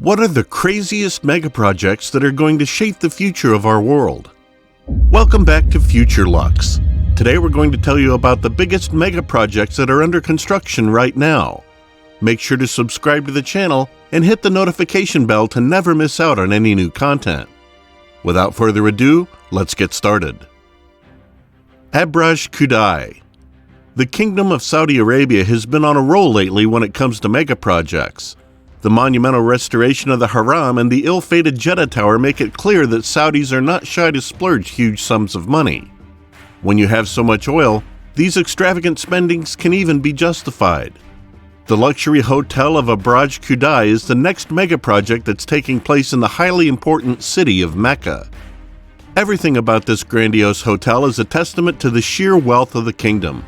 What are the craziest megaprojects that are going to shape the future of our world? Welcome back to Future Lux. Today we're going to tell you about the biggest megaprojects that are under construction right now. Make sure to subscribe to the channel and hit the notification bell to never miss out on any new content. Without further ado, let's get started. Abraj Khudai. The Kingdom of Saudi Arabia has been on a roll lately when it comes to megaprojects. The monumental restoration of the Haram and the ill-fated Jeddah Tower make it clear that Saudis are not shy to splurge huge sums of money. When you have so much oil, these extravagant spendings can even be justified. The luxury hotel of Abraj Khudai is the next megaproject that's taking place in the highly important city of Mecca. Everything about this grandiose hotel is a testament to the sheer wealth of the kingdom.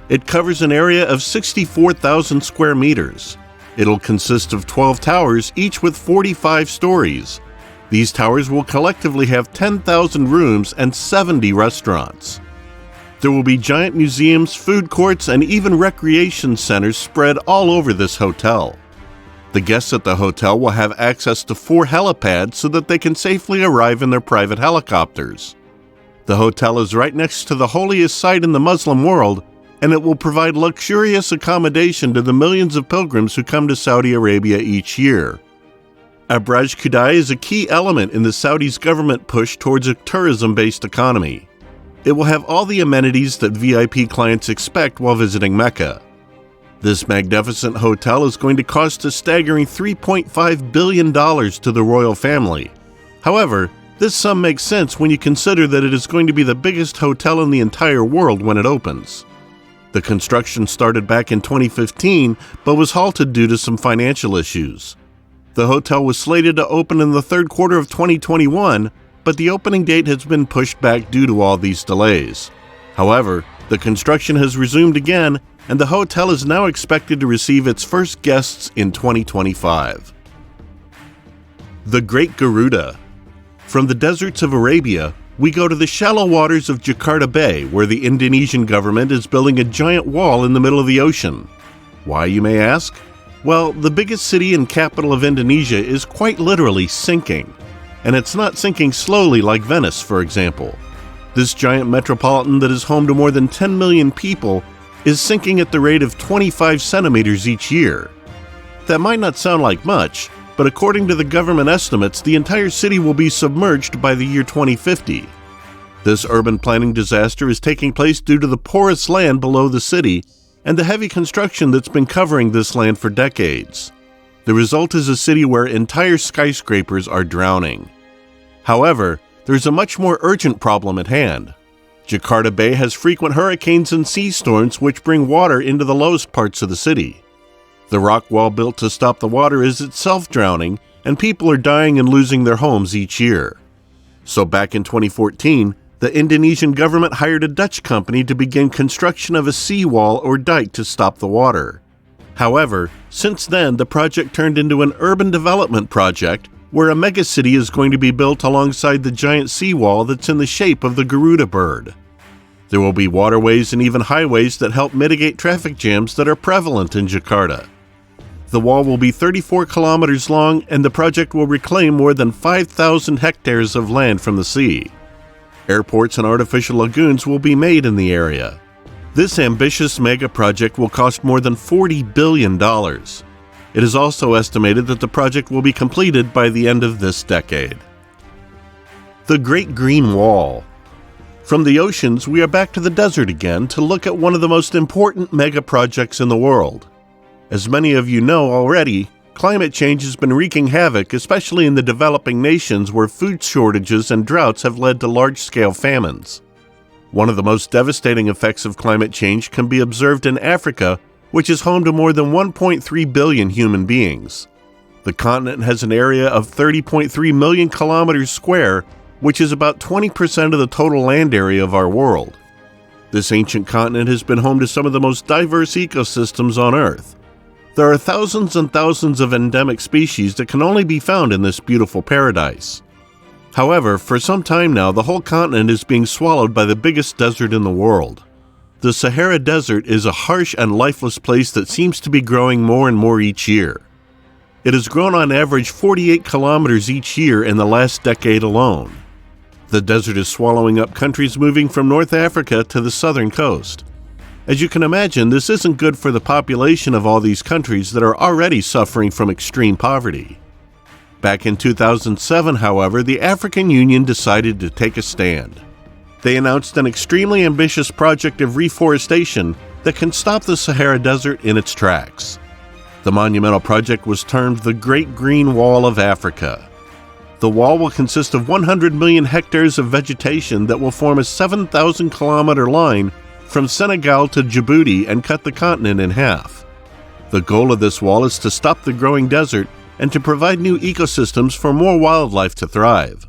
It covers an area of 64,000 square meters. It'll consist of 12 towers, each with 45 stories. These towers will collectively have 10,000 rooms and 70 restaurants. There will be giant museums, food courts, and even recreation centers spread all over this hotel. The guests at the hotel will have access to 4 helipads so that they can safely arrive in their private helicopters. The hotel is right next to the holiest site in the Muslim world, and it will provide luxurious accommodation to the millions of pilgrims who come to Saudi Arabia each year. Abraj Khudai is a key element in the Saudi's government push towards a tourism-based economy. It will have all the amenities that VIP clients expect while visiting Mecca. This magnificent hotel is going to cost a staggering $3.5 billion to the royal family. However, this sum makes sense when you consider that it is going to be the biggest hotel in the entire world when it opens. The construction started back in 2015, but was halted due to some financial issues. The hotel was slated to open in the third quarter of 2021, but the opening date has been pushed back due to all these delays. However, the construction has resumed again, and the hotel is now expected to receive its first guests in 2025. The Great Garuda. From the deserts of Arabia, we go to the shallow waters of Jakarta Bay, where the Indonesian government is building a giant wall in the middle of the ocean. Why, you may ask? Well, the biggest city and capital of Indonesia is quite literally sinking. And it's not sinking slowly like Venice, for example. This giant metropolitan that is home to more than 10 million people is sinking at the rate of 25 centimeters each year. That might not sound like much, but according to the government estimates, the entire city will be submerged by the year 2050. This urban planning disaster is taking place due to the porous land below the city and the heavy construction that's been covering this land for decades. The result is a city where entire skyscrapers are drowning. However, there's a much more urgent problem at hand. Jakarta Bay has frequent hurricanes and sea storms which bring water into the lowest parts of the city. The rock wall built to stop the water is itself drowning, and people are dying and losing their homes each year. So back in 2014, the Indonesian government hired a Dutch company to begin construction of a seawall or dike to stop the water. However, since then, the project turned into an urban development project where a megacity is going to be built alongside the giant seawall that's in the shape of the Garuda bird. There will be waterways and even highways that help mitigate traffic jams that are prevalent in Jakarta. The wall will be 34 kilometers long, and the project will reclaim more than 5,000 hectares of land from the sea. Airports and artificial lagoons will be made in the area. This ambitious mega project will cost more than $40 billion. It is also estimated that the project will be completed by the end of this decade. The Great Green Wall. From the oceans, we are back to the desert again to look at one of the most important mega projects in the world. As many of you know already, climate change has been wreaking havoc, especially in the developing nations where food shortages and droughts have led to large-scale famines. One of the most devastating effects of climate change can be observed in Africa, which is home to more than 1.3 billion human beings. The continent has an area of 30.3 million kilometers square, which is about 20% of the total land area of our world. This ancient continent has been home to some of the most diverse ecosystems on Earth. There are thousands and thousands of endemic species that can only be found in this beautiful paradise. However, for some time now, the whole continent is being swallowed by the biggest desert in the world. The Sahara Desert is a harsh and lifeless place that seems to be growing more and more each year. It has grown on average 48 kilometers each year in the last decade alone. The desert is swallowing up countries moving from North Africa to the southern coast. As you can imagine, this isn't good for the population of all these countries that are already suffering from extreme poverty. Back in 2007, however, the African Union decided to take a stand. They announced an extremely ambitious project of reforestation that can stop the Sahara Desert in its tracks. The monumental project was termed the Great Green Wall of Africa. The wall will consist of 100 million hectares of vegetation that will form a 7,000-kilometer line from Senegal to Djibouti and cut the continent in half. The goal of this wall is to stop the growing desert and to provide new ecosystems for more wildlife to thrive.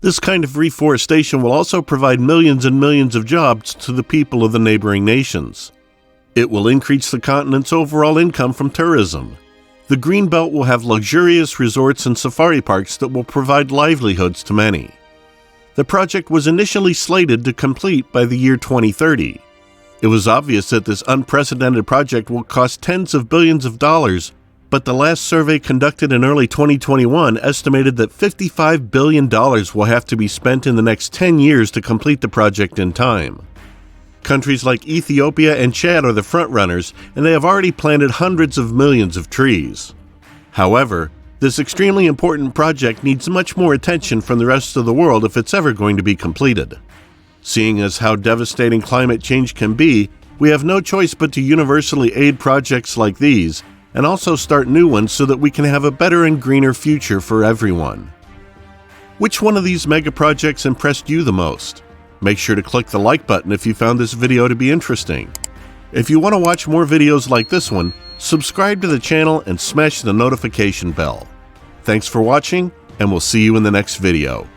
This kind of reforestation will also provide millions and millions of jobs to the people of the neighboring nations. It will increase the continent's overall income from tourism. The Greenbelt will have luxurious resorts and safari parks that will provide livelihoods to many. The project was initially slated to complete by the year 2030. It was obvious that this unprecedented project will cost tens of billions of dollars, but the last survey conducted in early 2021 estimated that $55 billion will have to be spent in the next 10 years to complete the project in time. Countries like Ethiopia and Chad are the frontrunners, and they have already planted hundreds of millions of trees. However, this extremely important project needs much more attention from the rest of the world if it's ever going to be completed. Seeing as how devastating climate change can be, we have no choice but to universally aid projects like these, and also start new ones so that we can have a better and greener future for everyone. Which one of these mega projects impressed you the most? Make sure to click the like button if you found this video to be interesting. If you want to watch more videos like this one, subscribe to the channel and smash the notification bell. Thanks for watching, and we'll see you in the next video.